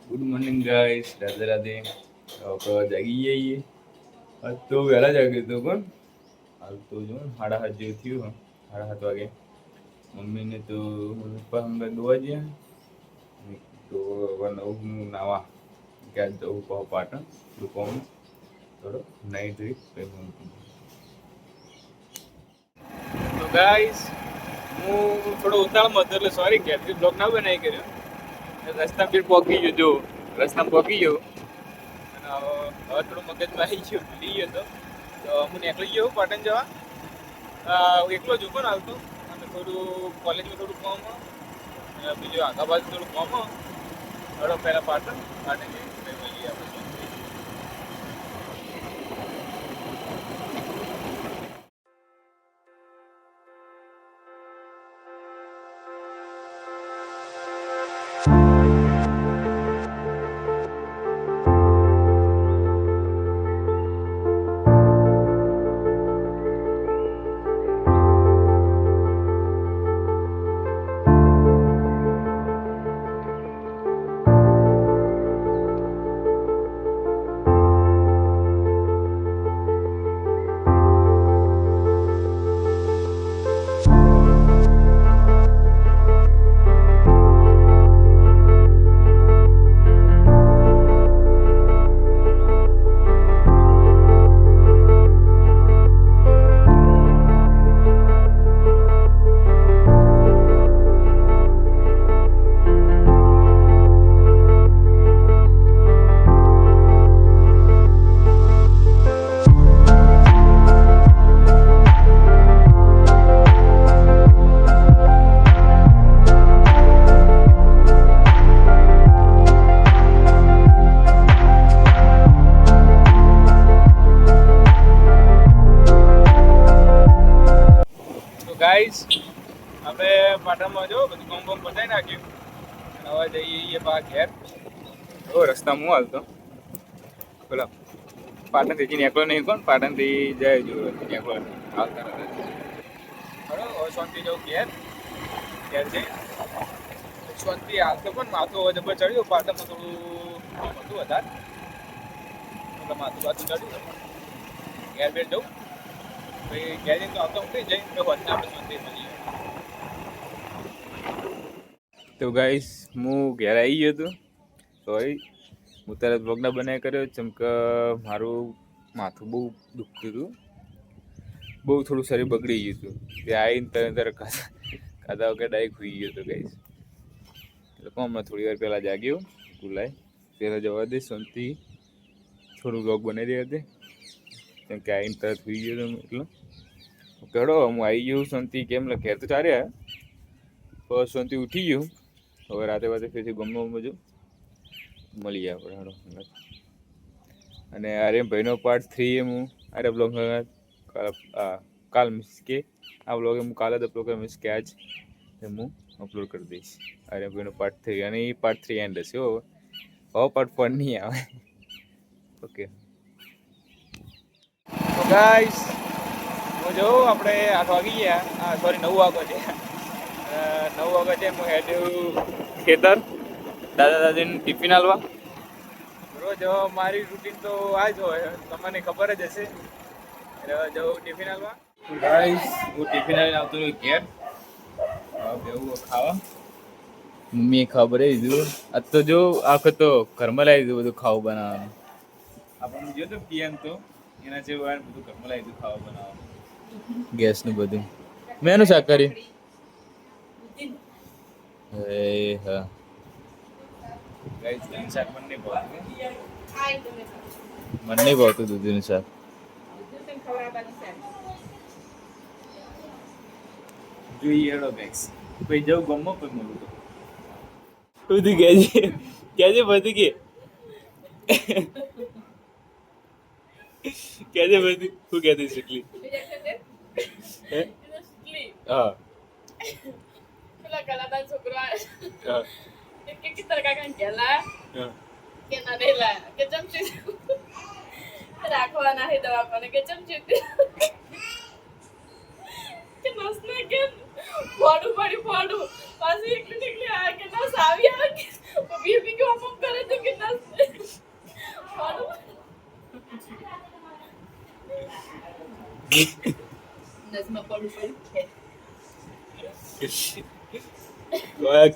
Good morning guys, Radhe Radhe. આપણે જાગી જઈએ. આજ તો વહેલા જાગ્યો હતો પણ હાલ તો જો 7:30 જેવું થયું. 7:30 વાગે મમ્મીને તો પપ્પા હંગા દોવા ગયા. તો હવે નવું નાવા ક્યાં જવું કહો પાટણ દુકાન થોડો નાઈટ ડ્રેસ તો ગાઈસ હું થોડો ઉતાવળમાં હતો એટલે સોરી ઘેરથી બ્લોગ ના બનાવી કર્યો. રસ્તા પર પહોંચી ગયો, જો રસ્તામાં પહોંચી ગયો અને હવે થોડું મગજમાં આવી ગયું, ભૂલી ગયો હતો. તો હું નીકળી ગયો પાટણ જવા. એકલો જ પણ આવતો અને થોડું કોલેજમાં થોડું કામ બીજું આગા બાજુ થોડું કામ થોડો પહેલાં પાટણ જઈએ આપણે. ગાઈસ આપણે પાટણમાં જો બધું કામ કામ પતાવી નાખ્યું. હવે જઈએ બા ઘેર. રસ્તામાં હું હાલતો પેલા પાટણથી જઈને એકલો નહીં કોણ પાટણથી જાય જો એકલો આવતા બરાબર. શાંતિ જવું ઘેર જઈ શાંતિ હાલતો પણ માથું હવે જબર ચડ્યું. પાટણમાં થોડું હતું વધારે એટલે માથું બાથું ચડ્યું. ઘેર બેર જવું પછી ઘેર જઈને તો આવતો થઈ જાય તો વધને આપણે શાંતિ મળીએ. તો ગાઈસ હું ઘેર આવી ગયો હતો. સોરી હું તરત બ્લોગના બનાવી કર્યો જેમ કે મારું માથું બહુ દુખતું હતું, બહુ થોડું શરીર બગડી ગયું હતું. ત્યાં આવીને તરત ખાધા વગર ડાયરેક્ટ હોઈ ગયો હતો ગાઈસ. એટલે હમણાં થોડી વાર પહેલાં જાગ્યો ભૂલાય પહેલાં જવા દે શાંતિ થોડું બ્લોગ બનાવી દે હતી કેમ કે આવીને તરત હોઈ ગયો હતો. એટલો કેડો હું આવી ગયું શાંતિ કેમ ઘેર તો ચાર્યા બસ શાંતિ ઉઠી ગયું. હવે રાતે ફરીથી ગમવા મજો મળીએ આપણે હાડો. અને આર્યનભાઈનો પાર્ટ 3 હું બ્લોગ કાલ મીન્સ કે આ બ્લોગ હું કાલે જ અપલોડ મીન્સ કે આજ હું અપલોડ કરી દઈશ. આર્યનભાઈનો પાર્ટ 3 અને એ પાર્ટ 3 એન્ડ હશે. હવે પાર્ટ 4 નહીં આવે. ઓકે તો ગાઈસ હું જો આપણે 8 વાગી ગયા, સોરી 9 વાગ્યા છે. 9 વાગ્યા છે. હું હેડ ખેતર દાદા દાદીને ટિફિન આલવા. રોજ મારી રૂટીન તો આ જ હોય, તમને ખબર જ હશે. જવું ટિફિન આલવા. ગાઈસ હું ટિફિન આવીને આવતો રહ્યો ઘેર. બેવું ખાવા મમ્મીએ ખબર દીધું. આજ તો જો આખો તો ઘરમાં લાવી દીધું બધું ખાવું બનાવવાનું. આપણે જો તો પીએમ તો એના જેવું બધું ઘરમાં લાવી દીધું ખાવા બનાવવાનું. ગેસનું બધું મેં એનું શાક કર્યું. હા ગાઈસ દૂધનું શાક મને નહીં ભાવતું દૂધનું શાક. જોઈએ હેડો ગાઈસ પછી જવું ગમો પછી મળું તો બધું કહેજે બધું કહેજે બધું શું કહેતી શકલી. હા પેલા ગલાદાર છોકરો કે તરકા કાન કેલા કે ના રેલા કે ચમચી રાખવાના હે દવાખાને કે ચમચી કે નસને કે ફોડું પાછી એકલી આ કે નસ આવી આવે કે બીબી કે અમુક કરે તો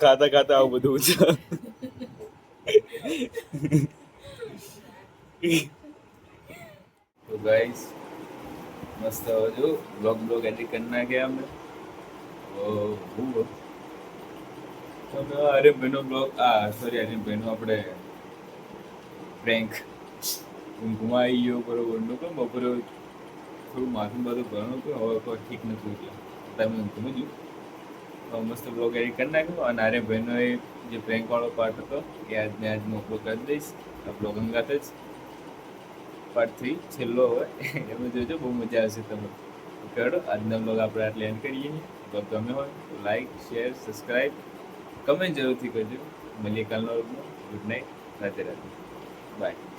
ખાતા ખાતા આવું બધું છે. તો ગાઈસ મસ્ત જો બ્લોગ એડિટ કરી નાખ્યા અમે. તમે આર્યનભાઈનો બ્લોગ સોરી આર્યનભાઈનો આપણે પ્રેન્ક ઊંઘમાં આવી ગયો બરોબર નો કેમ બપોરે થોડું માથું બાથું ભરવાનું હતું હવે કોઈ ઠીક નથી એટલે તમે ઊંઘમાં ગયું મસ્ત બ્લોગ એડિટ કરી નાખ્યો અને આર્યનભાઈનો એ જે પ્રેન્ક વાળો પાર્ટ હતો એ આજને આજ હું અપલોડ કરી દઈશ આ બ્લોગ અંગાત જ પાર્ટ 3 છેલ્લો હોય એમાં જોજો બહુ મજા આવશે તમે કરો આજના બ્લોગ આપણે આટલે એન્ડ કરીએ બ્લોગ ગમે હોય તો લાઈક શેર સબસ્ક્રાઈબ કમેન્ટ જરૂરથી કરજો મળીએ કાલનો બ્લોગમાં good night Radhe Radhe by